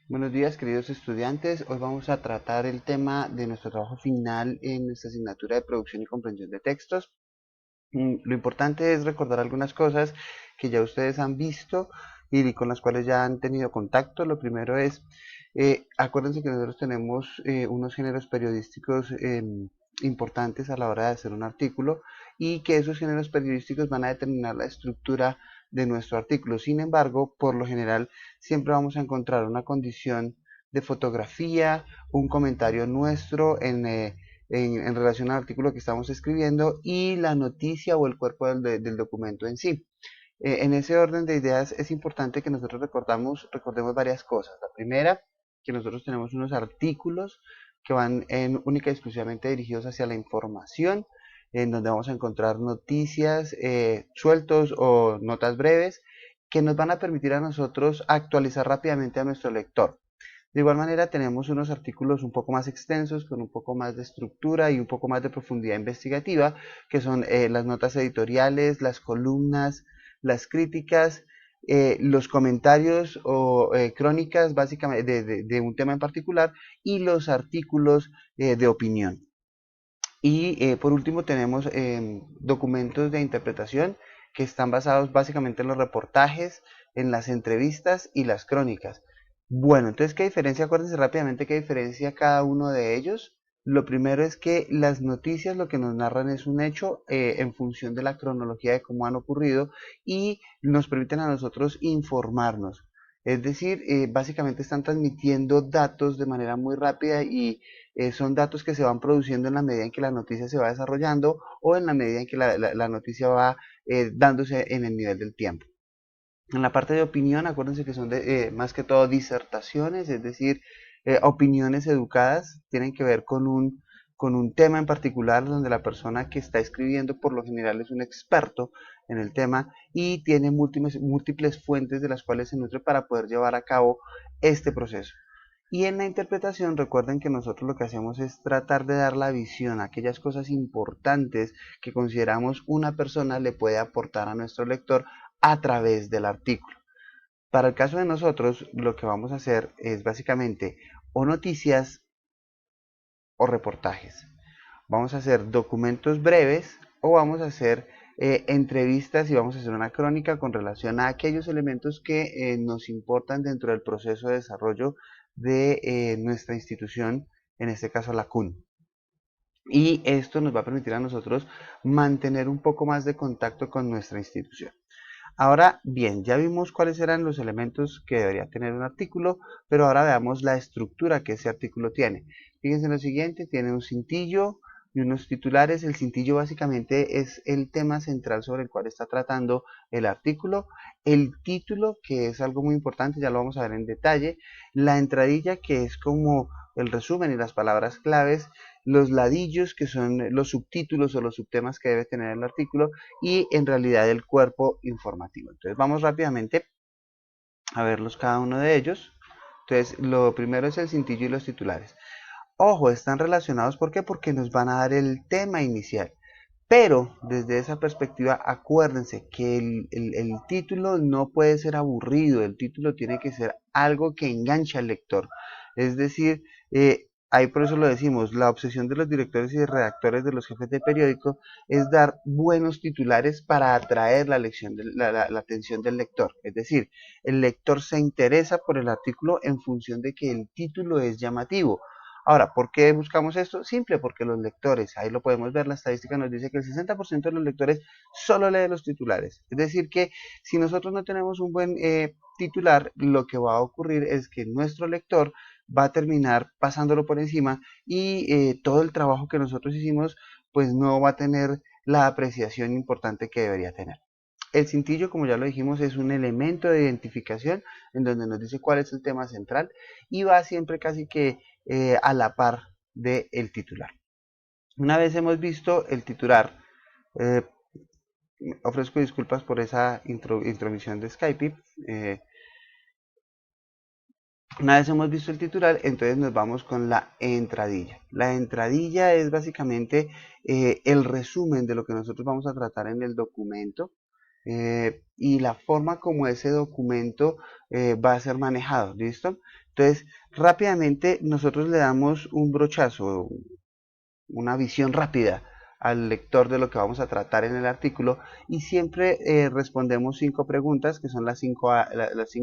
Buenos días, queridos estudiantes. Hoy vamos a tratar el tema de nuestro trabajo final en nuestra asignatura de producción y comprensión de textos. Lo importante es recordar algunas cosas que ya ustedes han visto y con las cuales ya han tenido contacto. Lo primero es, acuérdense que nosotros tenemos unos géneros periodísticos importantes a la hora de hacer un artículo y que esos géneros periodísticos van a determinar la estructura de nuestro artículo. Sin embargo, por lo general, siempre vamos a encontrar una condición de fotografía, un comentario nuestro en relación al artículo que estamos escribiendo y la noticia o el cuerpo del documento en sí. En ese orden de ideas es importante que nosotros recordemos varias cosas. La primera, que nosotros tenemos unos artículos que van única y exclusivamente dirigidos hacia la información, en donde vamos a encontrar noticias sueltos o notas breves que nos van a permitir a nosotros actualizar rápidamente a nuestro lector. De igual manera tenemos unos artículos un poco más extensos, con un poco más de estructura y un poco más de profundidad investigativa, que son las notas editoriales, las columnas, las críticas, los comentarios o crónicas básicamente de un tema en particular y los artículos de opinión. Y por último tenemos documentos de interpretación que están basados básicamente en los reportajes, en las entrevistas y las crónicas. Bueno, entonces, ¿qué diferencia? Acuérdense rápidamente qué diferencia cada uno de ellos. Lo primero es que las noticias lo que nos narran es un hecho en función de la cronología de cómo han ocurrido y nos permiten a nosotros informarnos. Es decir, básicamente están transmitiendo datos de manera muy rápida y son datos que se van produciendo en la medida en que la noticia se va desarrollando o en la medida en que la noticia va dándose en el nivel del tiempo. En la parte de opinión, acuérdense que son más que todo disertaciones, es decir, opiniones educadas, tienen que ver con un tema en particular donde la persona que está escribiendo por lo general es un experto en el tema y tiene múltiples fuentes de las cuales se nutre para poder llevar a cabo este proceso. Y en la interpretación, recuerden que nosotros lo que hacemos es tratar de dar la visión, aquellas cosas importantes que consideramos una persona le puede aportar a nuestro lector a través del artículo. Para el caso de nosotros, lo que vamos a hacer es básicamente o noticias o reportajes. Vamos a hacer documentos breves o vamos a hacer entrevistas y vamos a hacer una crónica con relación a aquellos elementos que nos importan dentro del proceso de desarrollo de nuestra institución, en este caso la CUN. Y esto nos va a permitir a nosotros mantener un poco más de contacto con nuestra institución. Ahora bien, ya vimos cuáles eran los elementos que debería tener un artículo, pero ahora veamos la estructura que ese artículo tiene. Fíjense en lo siguiente, tiene un cintillo y unos titulares. El cintillo básicamente es el tema central sobre el cual está tratando el artículo. El título, que es algo muy importante, ya lo vamos a ver en detalle. La entradilla, que es como el resumen y las palabras claves. Los ladillos, que son los subtítulos o los subtemas que debe tener el artículo y en realidad el cuerpo informativo. Entonces vamos rápidamente a verlos cada uno de ellos. Entonces lo primero es el cintillo y los titulares. Ojo, están relacionados, ¿por qué? Porque nos van a dar el tema inicial. Pero desde esa perspectiva, acuérdense que el título no puede ser aburrido, el título tiene que ser algo que enganche al lector. Es decir, ahí por eso lo decimos, la obsesión de los directores y redactores de los jefes de periódico es dar buenos titulares para atraer la atención del lector. Es decir, el lector se interesa por el artículo en función de que el título es llamativo. Ahora, ¿por qué buscamos esto? Simple, porque los lectores, ahí lo podemos ver, la estadística nos dice que el 60% de los lectores solo lee los titulares. Es decir, que si nosotros no tenemos un buen titular, lo que va a ocurrir es que nuestro lector va a terminar pasándolo por encima y todo el trabajo que nosotros hicimos, pues no va a tener la apreciación importante que debería tener. El cintillo, como ya lo dijimos, es un elemento de identificación en donde nos dice cuál es el tema central y va siempre casi que a la par del titular. Una vez hemos visto el titular, eh, ofrezco disculpas por esa intromisión de Skype. Una vez hemos visto el titular, entonces nos vamos con la entradilla. La entradilla es básicamente el resumen de lo que nosotros vamos a tratar en el documento. y la forma como ese documento va a ser manejado, ¿listo? Entonces, rápidamente nosotros le damos un brochazo, una visión rápida al lector de lo que vamos a tratar en el artículo y siempre respondemos 5 preguntas que son las 5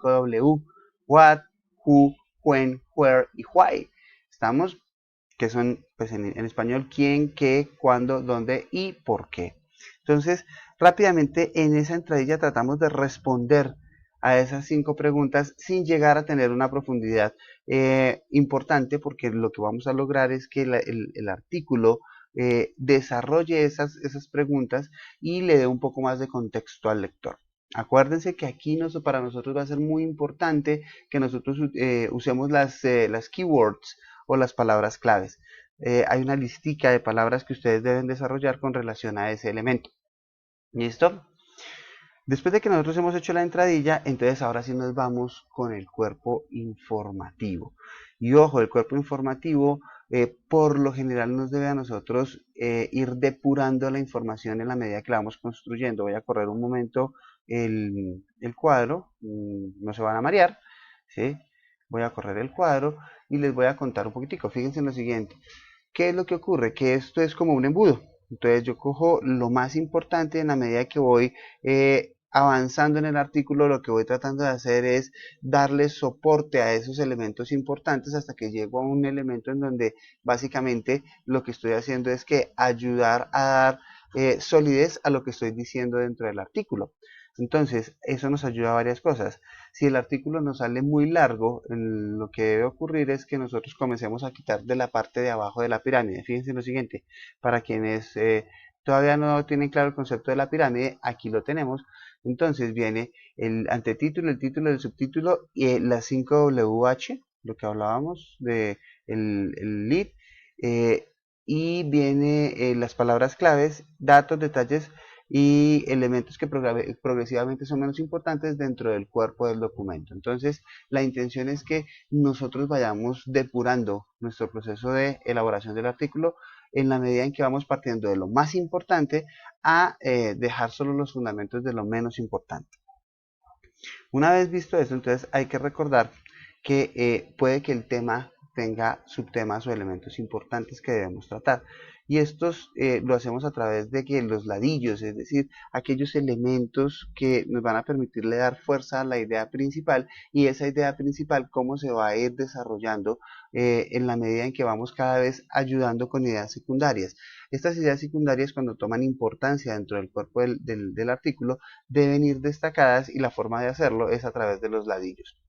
W, what, who, when, where y why. Estamos, que son pues en español quién, qué, cuándo, dónde y por qué. Entonces, rápidamente en esa entradilla tratamos de responder a esas 5 preguntas sin llegar a tener una profundidad importante, porque lo que vamos a lograr es que el artículo desarrolle esas preguntas y le dé un poco más de contexto al lector. Acuérdense que aquí para nosotros va a ser muy importante que nosotros usemos las keywords o las palabras claves. Hay una listica de palabras que ustedes deben desarrollar con relación a ese elemento. ¿Listo? Después de que nosotros hemos hecho la entradilla, entonces ahora sí nos vamos con el cuerpo informativo. Y ojo, el cuerpo informativo por lo general nos debe a nosotros ir depurando la información en la medida que la vamos construyendo. Voy a correr un momento el cuadro, no se van a marear, ¿sí? Voy a correr el cuadro y les voy a contar un poquitico. Fíjense en lo siguiente. ¿Qué es lo que ocurre? Que esto es como un embudo. Entonces yo cojo lo más importante en la medida que voy avanzando en el artículo, lo que voy tratando de hacer es darle soporte a esos elementos importantes hasta que llego a un elemento en donde básicamente lo que estoy haciendo es que ayudar a dar solidez a lo que estoy diciendo dentro del artículo. Entonces, eso nos ayuda a varias cosas. Si el artículo nos sale muy largo, lo que debe ocurrir es que nosotros comencemos a quitar de la parte de abajo de la pirámide. Fíjense en lo siguiente, para quienes todavía no tienen claro el concepto de la pirámide, aquí lo tenemos. Entonces viene el antetítulo, el título, el subtítulo y las 5WH, lo que hablábamos de el lead, eh, y viene las palabras claves, datos, detalles y elementos que progresivamente son menos importantes dentro del cuerpo del documento. Entonces, la intención es que nosotros vayamos depurando nuestro proceso de elaboración del artículo en la medida en que vamos partiendo de lo más importante a dejar solo los fundamentos de lo menos importante. Una vez visto esto, entonces hay que recordar que puede que el tema tenga subtemas o elementos importantes que debemos tratar. Y estos lo hacemos a través de que los ladillos, es decir, aquellos elementos que nos van a permitirle dar fuerza a la idea principal y esa idea principal cómo se va a ir desarrollando en la medida en que vamos cada vez ayudando con ideas secundarias. Estas ideas secundarias cuando toman importancia dentro del cuerpo del artículo deben ir destacadas y la forma de hacerlo es a través de los ladillos.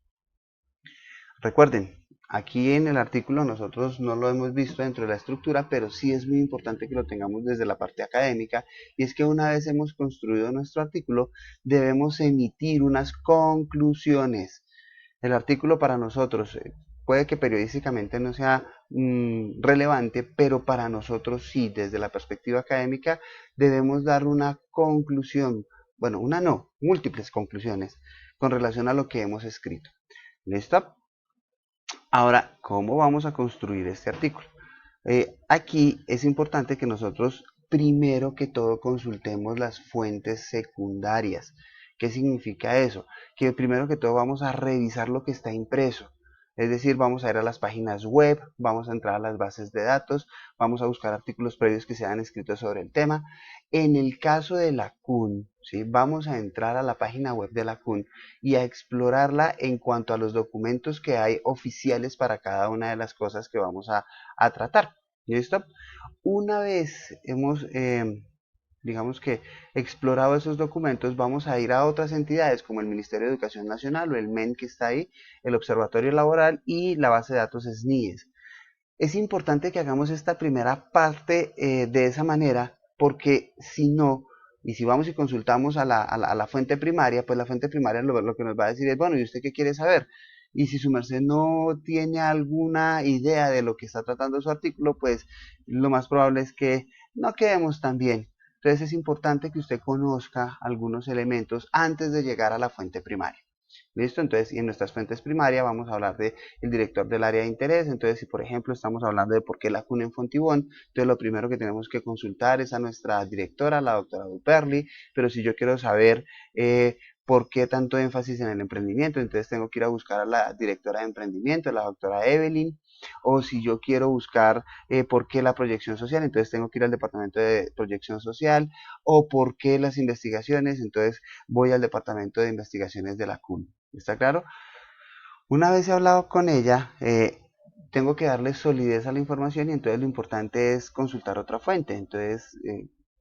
Recuerden, aquí en el artículo nosotros no lo hemos visto dentro de la estructura, pero sí es muy importante que lo tengamos desde la parte académica, y es que una vez hemos construido nuestro artículo, debemos emitir unas conclusiones. El artículo para nosotros puede que periodísticamente no sea relevante, pero para nosotros sí, desde la perspectiva académica, debemos dar una conclusión, bueno, una no, múltiples conclusiones con relación a lo que hemos escrito. ¿Listo? Ahora, ¿cómo vamos a construir este artículo? Aquí es importante que nosotros primero que todo consultemos las fuentes secundarias. ¿Qué significa eso? Que primero que todo vamos a revisar lo que está impreso. Es decir, vamos a ir a las páginas web, vamos a entrar a las bases de datos, vamos a buscar artículos previos que se han escrito sobre el tema. En el caso de la CUN, ¿sí? Vamos a entrar a la página web de la CUN y a explorarla en cuanto a los documentos que hay oficiales para cada una de las cosas que vamos a tratar. ¿Listo? Una vez hemos, digamos que, explorado esos documentos, vamos a ir a otras entidades como el Ministerio de Educación Nacional o el MEN que está ahí, el Observatorio Laboral y la base de datos SNIES. Es importante que hagamos esta primera parte de esa manera porque si no, y si vamos y consultamos a la fuente primaria, pues la fuente primaria lo que nos va a decir es, bueno, ¿y usted qué quiere saber? Y si su merced no tiene alguna idea de lo que está tratando su artículo, pues lo más probable es que no quedemos tan bien. Entonces es importante que usted conozca algunos elementos antes de llegar a la fuente primaria. ¿Listo? Entonces, y en nuestras fuentes primarias vamos a hablar de el director del área de interés. Entonces, si por ejemplo estamos hablando de por qué la CUN en Fontibón, entonces lo primero que tenemos que consultar es a nuestra directora, la doctora Duperli. Pero si yo quiero saber por qué tanto énfasis en el emprendimiento, entonces tengo que ir a buscar a la directora de emprendimiento, la doctora Evelyn. O si yo quiero buscar por qué la proyección social, entonces tengo que ir al departamento de proyección social. O por qué las investigaciones, entonces voy al departamento de investigaciones de la CUN. ¿Está claro? Una vez he hablado con ella, tengo que darle solidez a la información y entonces lo importante es consultar otra fuente. Entonces,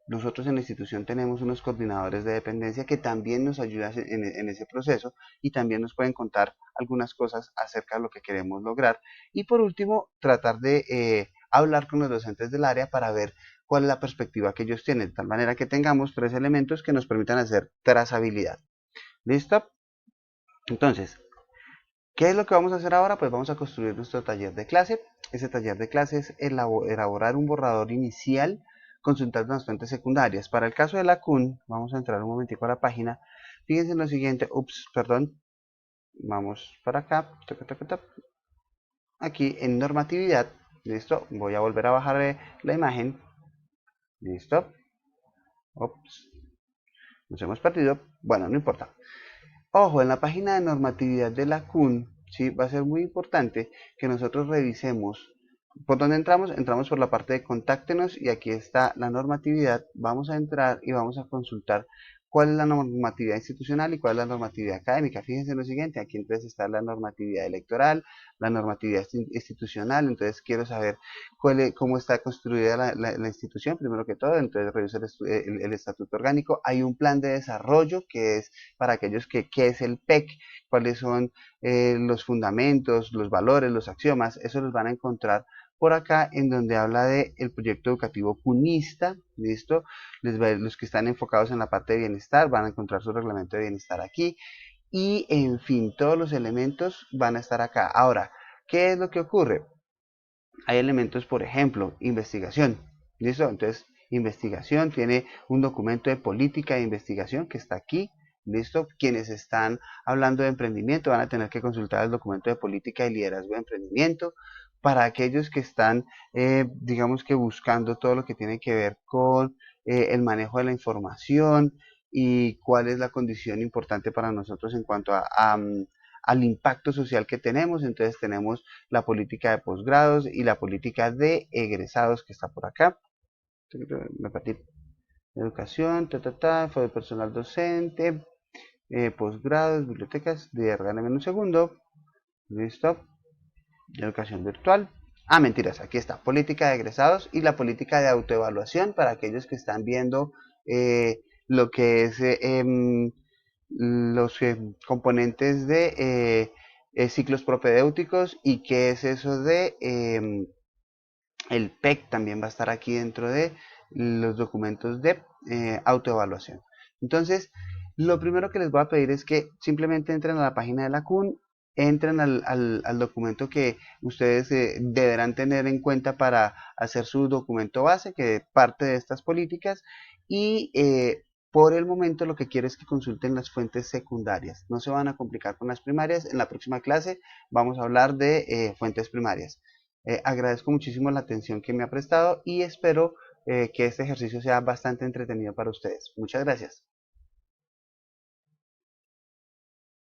nosotros en la institución tenemos unos coordinadores de dependencia que también nos ayudan en ese proceso y también nos pueden contar algunas cosas acerca de lo que queremos lograr. Y por último, tratar de hablar con los docentes del área para ver cuál es la perspectiva que ellos tienen, de tal manera que tengamos tres elementos que nos permitan hacer trazabilidad. ¿Listo? Entonces, ¿qué es lo que vamos a hacer ahora? Pues vamos a construir nuestro taller de clase. Ese taller de clase es elaborar un borrador inicial consultando las fuentes secundarias. Para el caso de la CUN, vamos a entrar un momentico a la página. Fíjense en lo siguiente, perdón, vamos para acá, aquí en normatividad, listo, voy a volver a bajar la imagen, listo, ups, nos hemos perdido, bueno, no importa. Ojo, en la página de normatividad de la CUN, ¿sí? Va a ser muy importante que nosotros revisemos. ¿Por dónde entramos? Entramos por la parte de contáctenos y aquí está la normatividad. Vamos a entrar y vamos a consultar cuál es la normatividad institucional y cuál es la normatividad académica. Fíjense en lo siguiente, aquí entonces está la normatividad electoral, la normatividad institucional. Entonces quiero saber cómo está construida la institución, primero que todo. Entonces reviso el estatuto orgánico. Hay un plan de desarrollo que es para aquellos qué es el PEC, cuáles son los fundamentos, los valores, los axiomas. Eso los van a encontrar por acá en donde habla de el proyecto educativo cunista. ¿Listo? Los que están enfocados en la parte de bienestar van a encontrar su reglamento de bienestar aquí. Y en fin, todos los elementos van a estar acá. Ahora, ¿qué es lo que ocurre? Hay elementos, por ejemplo, investigación. ¿Listo? Entonces, investigación tiene un documento de política de investigación que está aquí. ¿Listo? Quienes están hablando de emprendimiento van a tener que consultar el documento de política y liderazgo de emprendimiento. Para aquellos que están, digamos que buscando todo lo que tiene que ver con el manejo de la información y cuál es la condición importante para nosotros en cuanto al impacto social que tenemos. Entonces tenemos la política de posgrados y la política de egresados que está por acá. Me perdí. Educación, fue el personal docente, posgrados, bibliotecas, regálame un segundo. Listo. Educación virtual. Ah, mentiras, aquí está. Política de egresados y la política de autoevaluación para aquellos que están viendo lo que es los componentes de ciclos propedéuticos y qué es eso de el PEC. También va a estar aquí dentro de los documentos de autoevaluación. Entonces, lo primero que les voy a pedir es que simplemente entren a la página de la CUN, entren al documento que ustedes deberán tener en cuenta para hacer su documento base, que parte de estas políticas, y por el momento lo que quiero es que consulten las fuentes secundarias. No se van a complicar con las primarias. En la próxima clase vamos a hablar de fuentes primarias. Agradezco muchísimo la atención que me ha prestado y espero que este ejercicio sea bastante entretenido para ustedes. Muchas gracias.